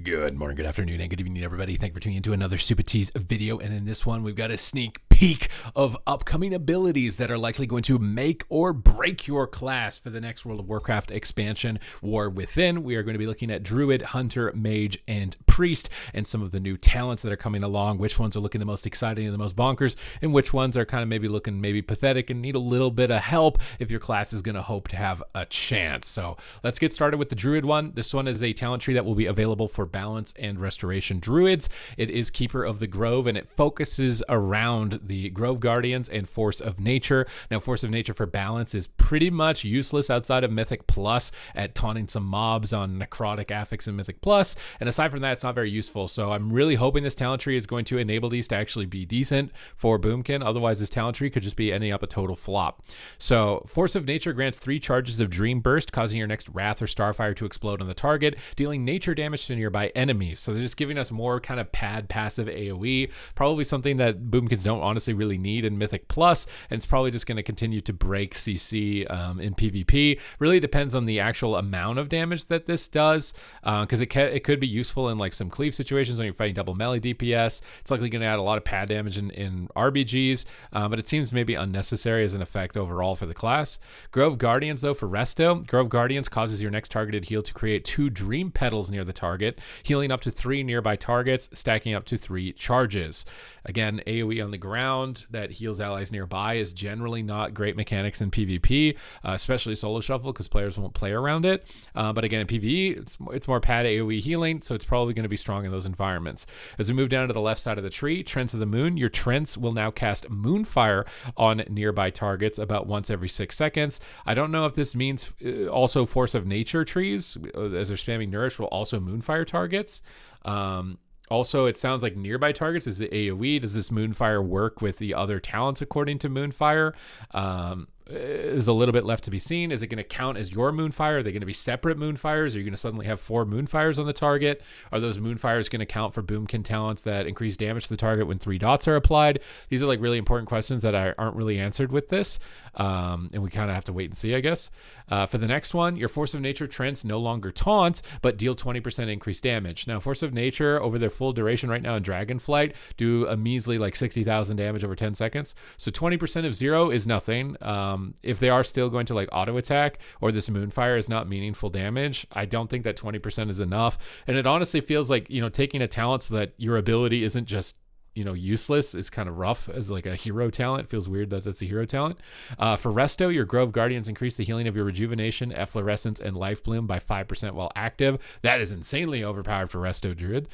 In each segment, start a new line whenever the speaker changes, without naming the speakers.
Good morning, good afternoon, and good evening, everybody. Thank you for tuning into another Supatease video. And in this one, we've got a sneak peek of upcoming abilities that are likely going to make or break your class for the next World of Warcraft expansion, War Within. We are going to be looking at Druid, Hunter, Mage, and Priest, and some of the new talents that are coming along, which ones are looking the most exciting and the most bonkers, and which ones are kind of maybe looking pathetic and need a little bit of help if your class is going to hope to have a chance. So let's get started with the Druid one. This one is a talent tree that will be available for Balance and Restoration Druids. It is Keeper of the Grove, and it focuses around the Grove Guardians and Force of Nature. Now, Force of Nature for Balance is pretty much useless outside of Mythic Plus at taunting some mobs on Necrotic Affix and Mythic Plus, and aside from that, it's not very useful. So I'm really hoping this talent tree is going to enable these to actually be decent for Boomkin. Otherwise, this talent tree could just be ending up a total flop. So Force of Nature grants 3 charges of Dream Burst, causing your next Wrath or Starfire to explode on the target, dealing nature damage to nearby enemies. So they're just giving us more kind of pad passive AoE, probably something that Boomkins don't honestly really need in Mythic Plus, and it's probably just going to continue to break CC in PvP. Really depends on the actual amount of damage that this does, because it could be useful in like some cleave situations when you're fighting double melee DPS. It's likely going to add a lot of pad damage in RBGs, but it seems maybe unnecessary as an effect overall for the class. Grove Guardians, though, for Resto. Grove Guardians causes your next targeted heal to create 2 Dream Petals near the target, healing up to 3 nearby targets, stacking up to 3 charges. Again, AoE on the ground that heals allies nearby is generally not great mechanics in PvP, especially solo shuffle, because players won't play around it. But again, in PvE, it's more pad AoE healing, so it's probably going to be strong in those environments. As we move down to the left side of the tree, Trents of the Moon, your Trents will now cast Moonfire on nearby targets about once every 6 seconds. I don't know if this means also Force of Nature trees, as they're spamming Nourish, will also Moonfire targets. Also, it sounds like nearby targets is the AoE. Does this Moonfire work with the other talents according to Moonfire? Is a little bit left to be seen. Is it going to count as your Moonfire? Are they going to be separate Moonfires? Are you going to suddenly have 4 Moonfires on the target? Are those Moonfires going to count for Boomkin talents that increase damage to the target when 3 dots are applied? These are like really important questions that aren't really answered with this, and we kind of have to wait and see, I guess. For the next one, your Force of Nature Trents no longer taunt, but deal 20% increased damage. Now, Force of Nature, over their full duration right now in Dragonflight, do a measly like 60,000 damage over 10 seconds. So 20% of 0 is nothing. If they are still going to like auto attack, or this Moonfire is not meaningful damage, I don't think that 20% is enough. And it honestly feels like, taking a talent so that your ability isn't just useless is kind of rough as like a hero talent. It feels weird that that's a hero talent. For Resto, your Grove Guardians increase the healing of your Rejuvenation, Efflorescence, and Life Bloom by 5% while active. That is insanely overpowered for Resto Druid.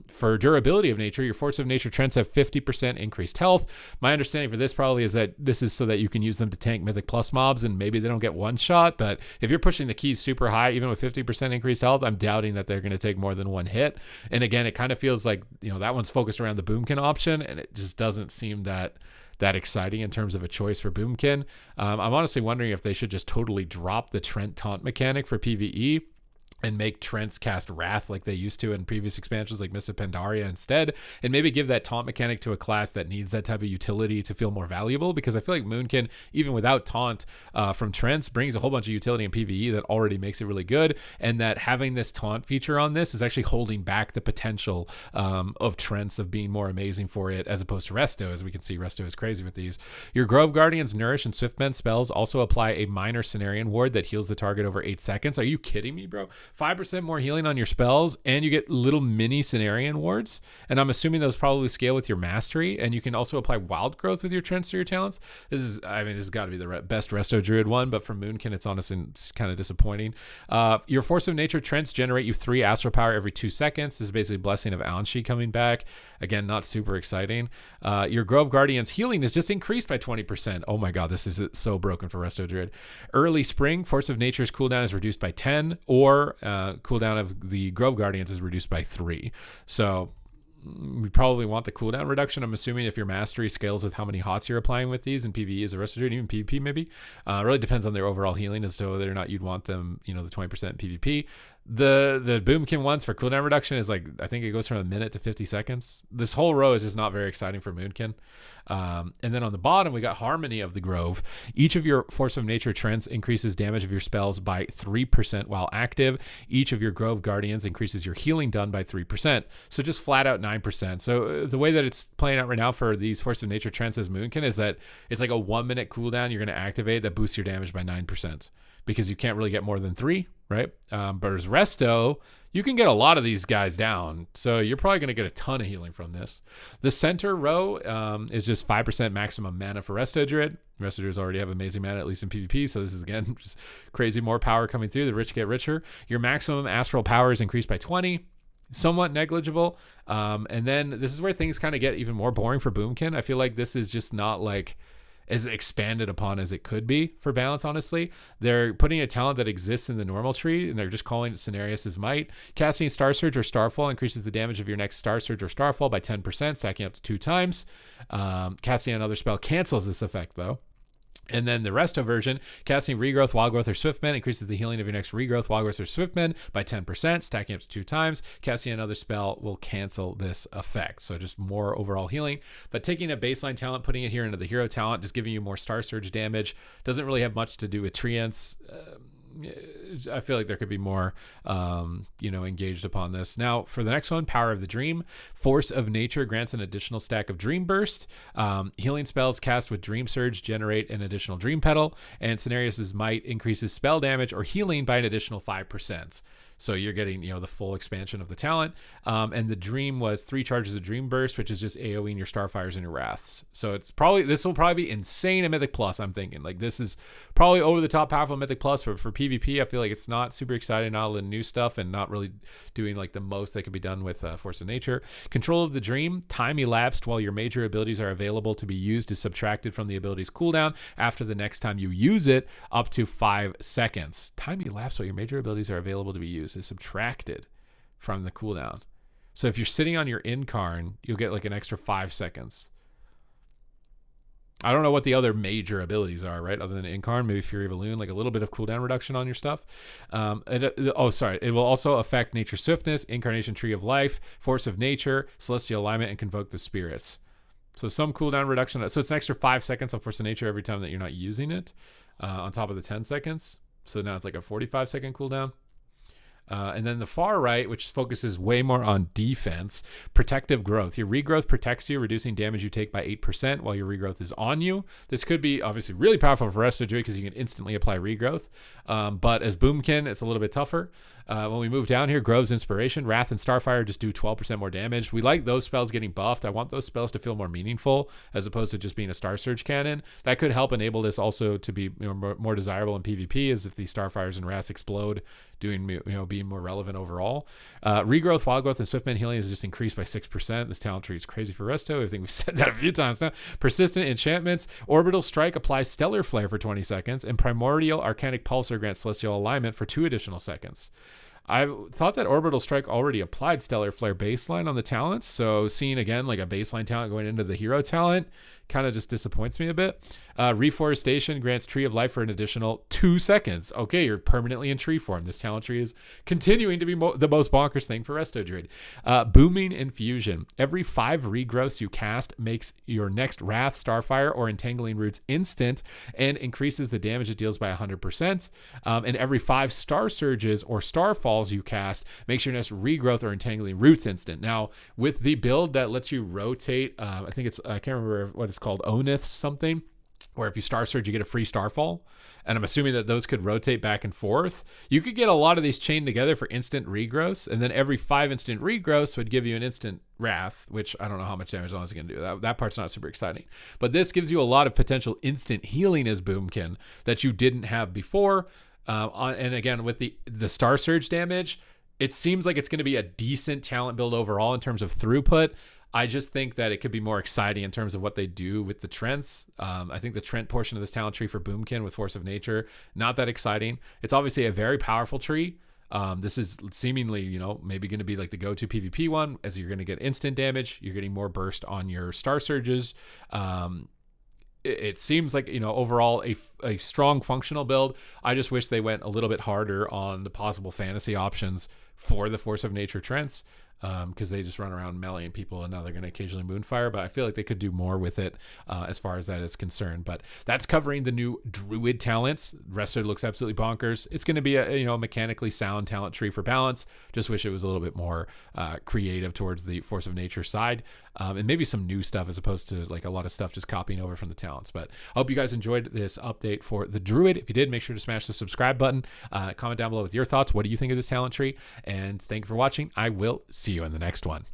For Durability of Nature, your Force of Nature Trents have 50% increased health. My understanding for this probably is that this is so that you can use them to tank Mythic Plus mobs, and maybe they don't get one shot, but if you're pushing the keys super high, even with 50% increased health, I'm doubting that they're going to take more than one hit. And again, it kind of feels like, that one's focused around the Boomkin option, and it just doesn't seem that exciting in terms of a choice for Boomkin. I'm honestly wondering if they should just totally drop the Trent taunt mechanic for PvE and make Trents cast Wrath like they used to in previous expansions like Mists of Pandaria instead, and maybe give that taunt mechanic to a class that needs that type of utility to feel more valuable, because I feel like Moonkin, even without taunt from Trents, brings a whole bunch of utility in PvE that already makes it really good, and that having this taunt feature on this is actually holding back the potential of Trents of being more amazing for it, as opposed to Resto. As we can see, Resto is crazy with these. Your Grove Guardians, Nourish, and Swiftbend spells also apply a minor Cenarian ward that heals the target over 8 seconds. Are you kidding me, bro? 5% more healing on your spells, and you get little mini Cenarian wards, and I'm assuming those probably scale with your mastery, and you can also apply Wild Growth with your Trents to your talents. This has got to be the best Resto Druid one, but for Moonkin, it's honestly kind of disappointing. Your Force of Nature Trents generate you 3 Astral Power every 2 seconds. This is basically Blessing of Alanshi coming back. Again, not super exciting. Your Grove Guardian's healing is just increased by 20%. Oh my god, this is so broken for Resto Druid. Early Spring, Force of Nature's cooldown is reduced by 10, or cooldown of the Grove Guardians is reduced by 3. So we probably want the cooldown reduction. I'm assuming if your mastery scales with how many hots you're applying with these in PvE as a Resto Druid, even PvP maybe. Really depends on their overall healing as to whether or not you'd want them, the 20% in PvP. The Boomkin ones for cooldown reduction is like, I think it goes from a minute to 50 seconds. This whole row is just not very exciting for Moonkin. And then on the bottom, we got Harmony of the Grove. Each of your Force of Nature Trents increases damage of your spells by 3% while active. Each of your Grove Guardians increases your healing done by 3%. So just flat out 9%. So the way that it's playing out right now for these Force of Nature Trents as Moonkin is that it's like a 1 minute cooldown you're going to activate that boosts your damage by 9%. Because you can't really get more than 3, right? But as Resto, you can get a lot of these guys down. So you're probably going to get a ton of healing from this. The center row is just 5% maximum mana for Resto Druid. Resto Druids already have amazing mana, at least in PvP. So this is, again, just crazy more power coming through. The rich get richer. Your maximum astral power is increased by 20. Somewhat negligible. And then this is where things kind of get even more boring for Boomkin. I feel like this is just not like as expanded upon as it could be for balance, honestly. They're putting a talent that exists in the normal tree, and they're just calling it Cenarius' Might. Casting Star Surge or Starfall increases the damage of your next Star Surge or Starfall by 10%, stacking up to 2 times. Casting another spell cancels this effect, though. And then the Resto version, casting Regrowth, Wildgrowth, or Swiftmend increases the healing of your next Regrowth, Wildgrowth, or Swiftmend by 10%, stacking up to 2 times. Casting another spell will cancel this effect. So just more overall healing. But taking a baseline talent, putting it here into the hero talent, just giving you more Star Surge damage, doesn't really have much to do with Treants. I feel like there could be more, engaged upon this. Now, for the next one, Power of the Dream. Force of Nature grants an additional stack of Dream Burst. Healing spells cast with Dream Surge generate an additional Dream Petal. And Cenarius' Might increases spell damage or healing by an additional 5%. So you're getting, the full expansion of the talent. And the dream was 3 charges of Dream Burst, which is just AoEing your Starfires and your Wraths. So this will probably be insane at Mythic Plus, I'm thinking. Like, this is probably over the top powerful Mythic Plus, but for PvP, I feel like it's not super exciting, not a lot of new stuff, and not really doing like the most that could be done with Force of Nature. Control of the Dream. Time elapsed while your major abilities are available to be used is subtracted from the ability's cooldown after the next time you use it, up to 5 seconds. Time elapsed while your major abilities are available to be used is subtracted from the cooldown. So if you're sitting on your Incarn, you'll get like an extra 5 seconds. I don't know what the other major abilities are, right? Other than Incarn, maybe Fury of Elune, like a little bit of cooldown reduction on your stuff. It will also affect Nature Swiftness, Incarnation Tree of Life, Force of Nature, Celestial Alignment, and Convoke the Spirits. So some cooldown reduction. So it's an extra 5 seconds on Force of Nature every time that you're not using it, on top of the 10 seconds. So now it's like a 45-second cooldown. And then the far right, which focuses way more on defense, Protective Growth. Your Regrowth protects you, reducing damage you take by 8% while your Regrowth is on you. This could be obviously really powerful for Resto Druid because you can instantly apply Regrowth. But as Boomkin, it's a little bit tougher. When we move down here, Grove's Inspiration, Wrath and Starfire just do 12% more damage. We like those spells getting buffed. I want those spells to feel more meaningful as opposed to just being a Star Surge cannon. That could help enable this also to be more desirable in PvP, as if these Starfires and Wraths explode, being more relevant overall. Regrowth, Wildgrowth, and Swiftmend healing is just increased by 6%. This talent tree is crazy for Resto. I think we've said that a few times now. Persistent Enchantments. Orbital Strike applies Stellar Flare for 20 seconds, and Primordial Arcanic Pulsar grants Celestial Alignment for 2 additional seconds. I thought that Orbital Strike already applied Stellar Flare baseline on the talents, so seeing again like a baseline talent going into the hero talent kind of just disappoints me a bit. Reforestation grants Tree of Life for an additional 2 seconds. Okay, you're permanently in tree form. This talent tree is continuing to be the most bonkers thing for Resto Druid. Booming Infusion. Every 5 regrowths you cast makes your next Wrath, Starfire, or Entangling Roots instant and increases the damage it deals by 100%. And every 5 Star Surges or Starfalls you cast makes your next Regrowth or Entangling Roots instant. Now, with the build that lets you rotate, I can't remember what it's called, Onith something, where if you Star Surge, you get a free Starfall. And I'm assuming that those could rotate back and forth. You could get a lot of these chained together for instant regrowths, and then every 5 instant regrowths would give you an instant Wrath, which I don't know how much damage it's going to do. That part's not super exciting. But this gives you a lot of potential instant healing as Boomkin that you didn't have before. And again, with the Star Surge damage, it seems like it's going to be a decent talent build overall in terms of throughput. I just think that it could be more exciting in terms of what they do with the Trents. I think the Trent portion of this talent tree for Boomkin with Force of Nature, not that exciting. It's obviously a very powerful tree. This is seemingly, maybe going to be like the go-to PvP one, as you're going to get instant damage. You're getting more burst on your Star Surges. it seems like, overall a strong functional build. I just wish they went a little bit harder on the possible fantasy options for the Force of Nature Trents, because they just run around meleeing people, and now they're going to occasionally Moonfire, but I feel like they could do more with it as far as that is concerned. But that's covering the new Druid talents. The rest of it looks absolutely bonkers. It's going to be a mechanically sound talent tree for balance. Just wish it was a little bit more creative towards the Force of Nature side, and maybe some new stuff as opposed to like a lot of stuff just copying over from the talents. But I hope you guys enjoyed this update for the Druid. If you did, make sure to smash the subscribe button. Comment down below with your thoughts. What do you think of this talent tree? And thank you for watching. I will see you in the next one.